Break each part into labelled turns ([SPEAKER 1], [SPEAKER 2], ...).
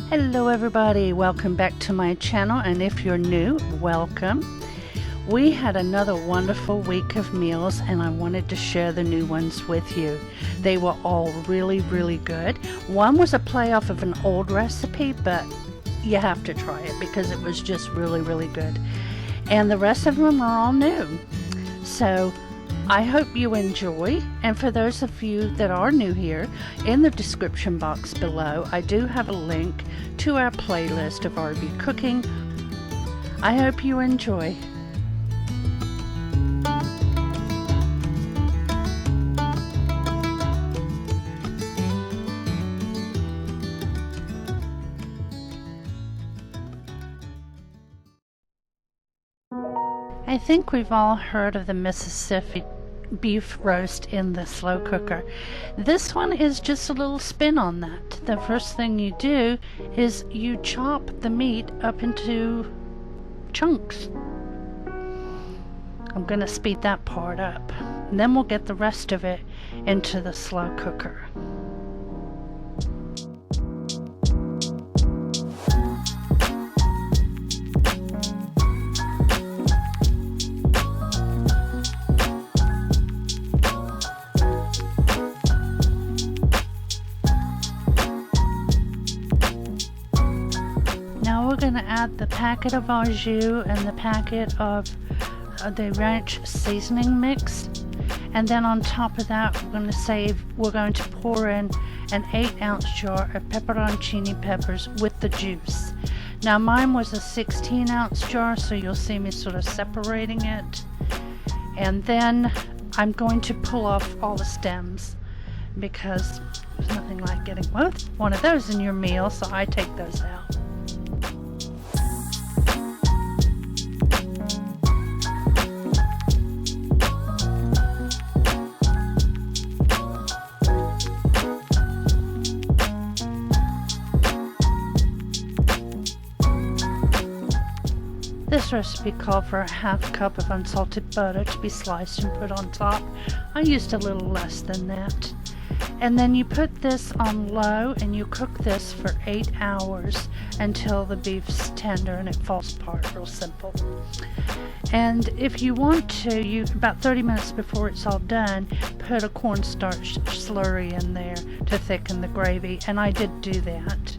[SPEAKER 1] Hello everybody, welcome back to my channel, and if you're new, welcome. We had another wonderful week of meals and I wanted to share the new ones with you. They were all really good. One was a play off of an old recipe, but you have to try it because it was just really good. And the rest of them are all new. So I hope you enjoy, and for those of you that are new here, in the description box below I do have a link to our playlist of RB cooking. I hope you enjoy. I think we've all heard of the Mississippi beef roast in the slow cooker. This one is just a little spin on that. The first thing you do is you chop the meat up into chunks. I'm going to speed that part up, and then we'll get the rest of it into the slow cooker. Now we're going to add the packet of au jus and the packet of the ranch seasoning mix, and then on top of that we're going to pour in an 8-ounce jar of pepperoncini peppers with the juice. Now mine was a 16-ounce jar, so you'll see me sort of separating it, and then I'm going to pull off all the stems because there's nothing like getting one of those in your meal, so I take those out. This recipe called for a half cup of unsalted butter to be sliced and put on top. I used a little less than that. And then you put this on low and you cook this for 8 hours until the beef's tender and it falls apart. Real simple. And if you want to, you about 30 minutes before it's all done, put a cornstarch slurry in there to thicken the gravy, and I did do that.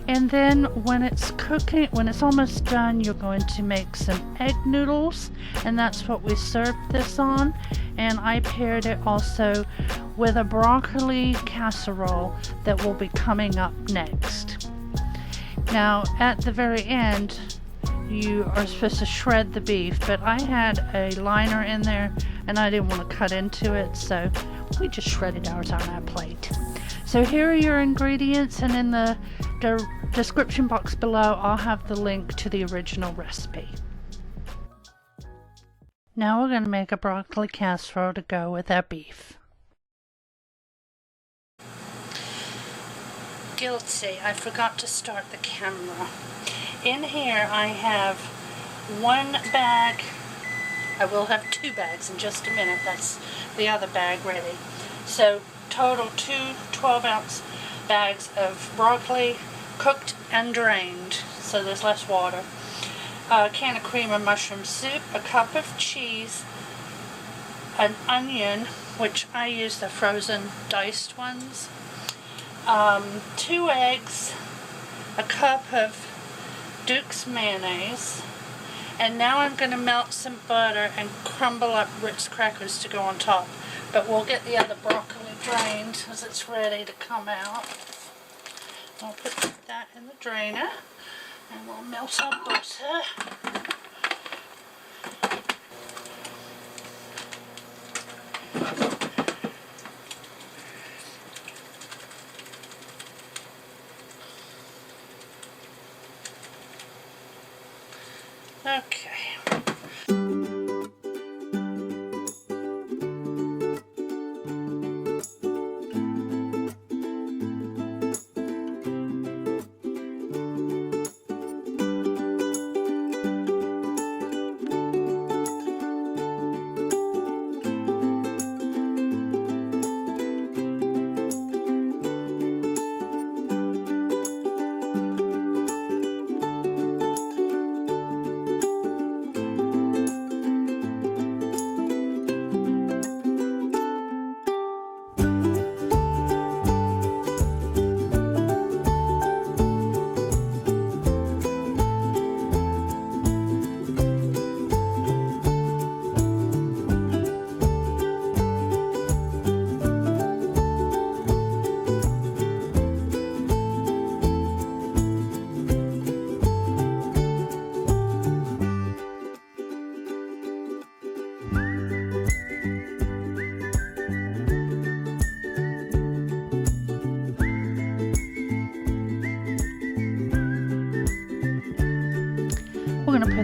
[SPEAKER 1] And then when it's cooking, when it's almost done, you're going to make some egg noodles, and that's what we served this on. And I paired it also with a broccoli casserole that will be coming up next. Now at the very end you are supposed to shred the beef, but I had a liner in there and I didn't want to cut into it, so we just shredded ours on our plate. So here are your ingredients, and in the description box below I'll have the link to the original recipe. Now we're going to make a broccoli casserole to go with our beef. Guilty, I forgot to start the camera. In here I have one bag. I will have 2 bags in just a minute. That's the other bag ready. So total 2 12-ounce bags of broccoli, cooked and drained, so there's less water. A can of cream of mushroom soup, a cup of cheese, an onion, which I use the frozen diced ones, 2 eggs, a cup of Duke's mayonnaise, and now I'm going to melt some butter and crumble up Ritz crackers to go on top. But we'll get the other broccoli drained as it's ready to come out. I'll put that in the drainer and we'll melt our butter. Okay.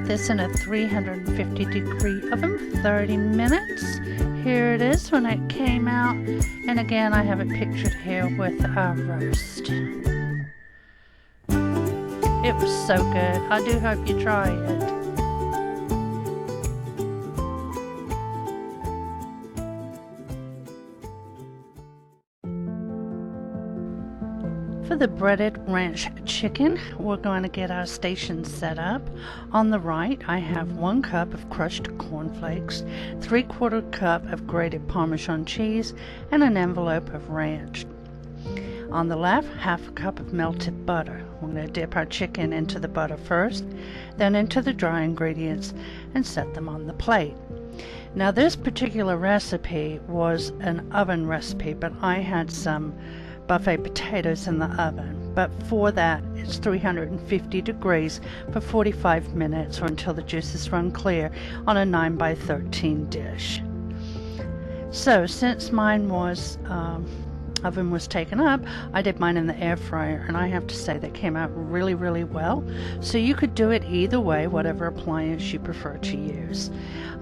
[SPEAKER 1] put this in a 350 degree oven for 30 minutes. Here it is when it came out, and again I have it pictured here with our roast. It was so good. I do hope you try it. For the breaded ranch chicken, we're going to get our station set up. On the right, I have 1 cup of crushed cornflakes, 3/4 cup of grated Parmesan cheese, and an envelope of ranch. On the left, 1/2 cup of melted butter. We're going to dip our chicken into the butter first, then into the dry ingredients, and set them on the plate. Now this particular recipe was an oven recipe, but I had some buffet potatoes in the oven, but for that it's 350 degrees for 45 minutes or until the juices run clear on a 9x13 dish. So since mine was oven was taken up, I did mine in the air fryer, and I have to say that came out really well. So you could do it either way, whatever appliance you prefer to use.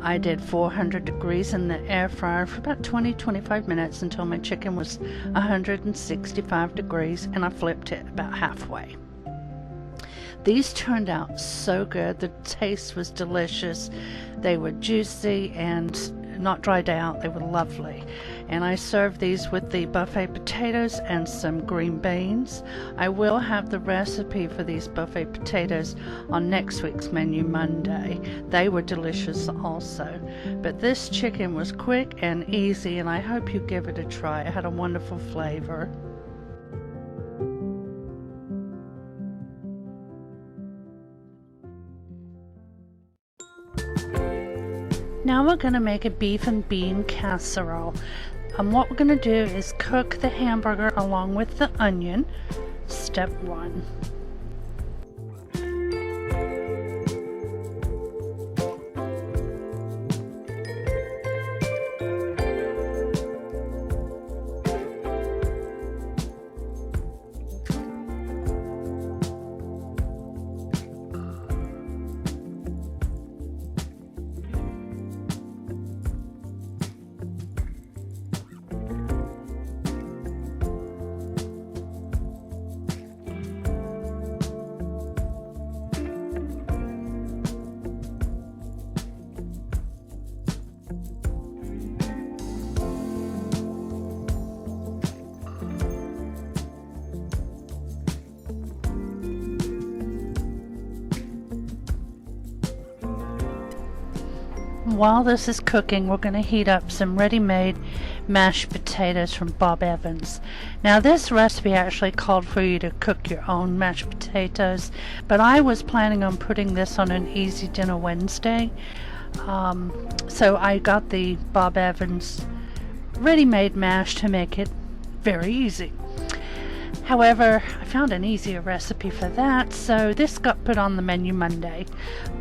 [SPEAKER 1] I did 400 degrees in the air fryer for about 20-25 minutes until my chicken was 165 degrees, and I flipped it about halfway. These turned out so good. The taste was delicious. They were juicy and not dried out. They were lovely. And I served these with the buffet potatoes and some green beans. I will have the recipe for these buffet potatoes on next week's menu Monday. They were delicious also. But this chicken was quick and easy, and I hope you give it a try. It had a wonderful flavor. Now we're going to make a beef and bean casserole. And what we're going to do is cook the hamburger along with the onion. Step 1. While this is cooking, we're going to heat up some ready-made mashed potatoes from Bob Evans. Now this recipe actually called for you to cook your own mashed potatoes, but I was planning on putting this on an Easy Dinner Wednesday. So I got the Bob Evans ready-made mash to make it very easy. However, I found an easier recipe for that, so this got put on the menu Monday.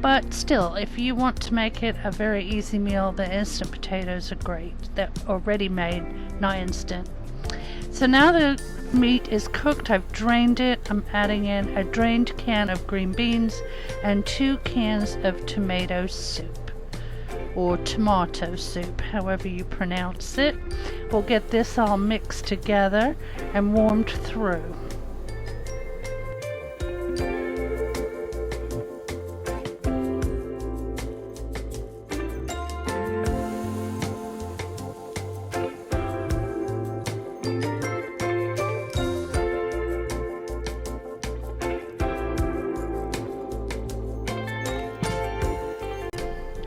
[SPEAKER 1] But still, if you want to make it a very easy meal, the instant potatoes are great. They're already made, not instant. So now the meat is cooked, I've drained it. I'm adding in a drained can of green beans and 2 cans of tomato soup, or tomato soup, however you pronounce it. We'll get this all mixed together and warmed through.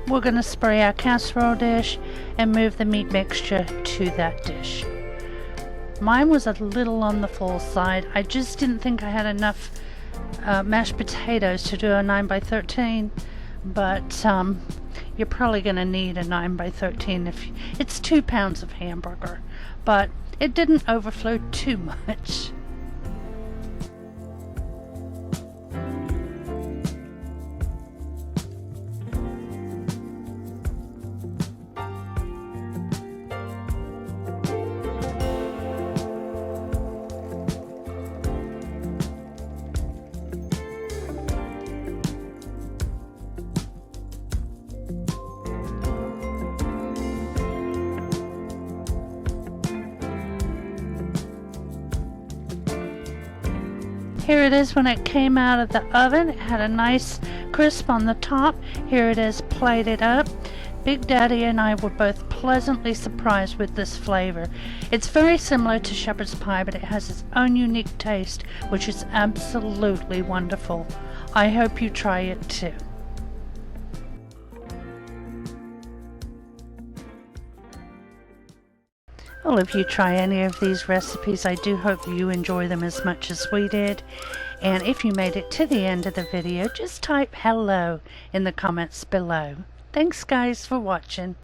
[SPEAKER 1] We're going to spray our casserole dish and move the meat mixture to that dish. Mine was a little on the full side. I just didn't think I had enough mashed potatoes to do a 9x13, but you're probably going to need a 9x13 if it's 2 pounds of hamburger, but it didn't overflow too much. Here it is when it came out of the oven. It had a nice crisp on the top. Here it is plated up. Big Daddy and I were both pleasantly surprised with this flavor. It's very similar to shepherd's pie, but it has its own unique taste, which is absolutely wonderful. I hope you try it too. Well, if you try any of these recipes, I do hope you enjoy them as much as we did. And if you made it to the end of the video, just type hello in the comments below. Thanks guys for watching.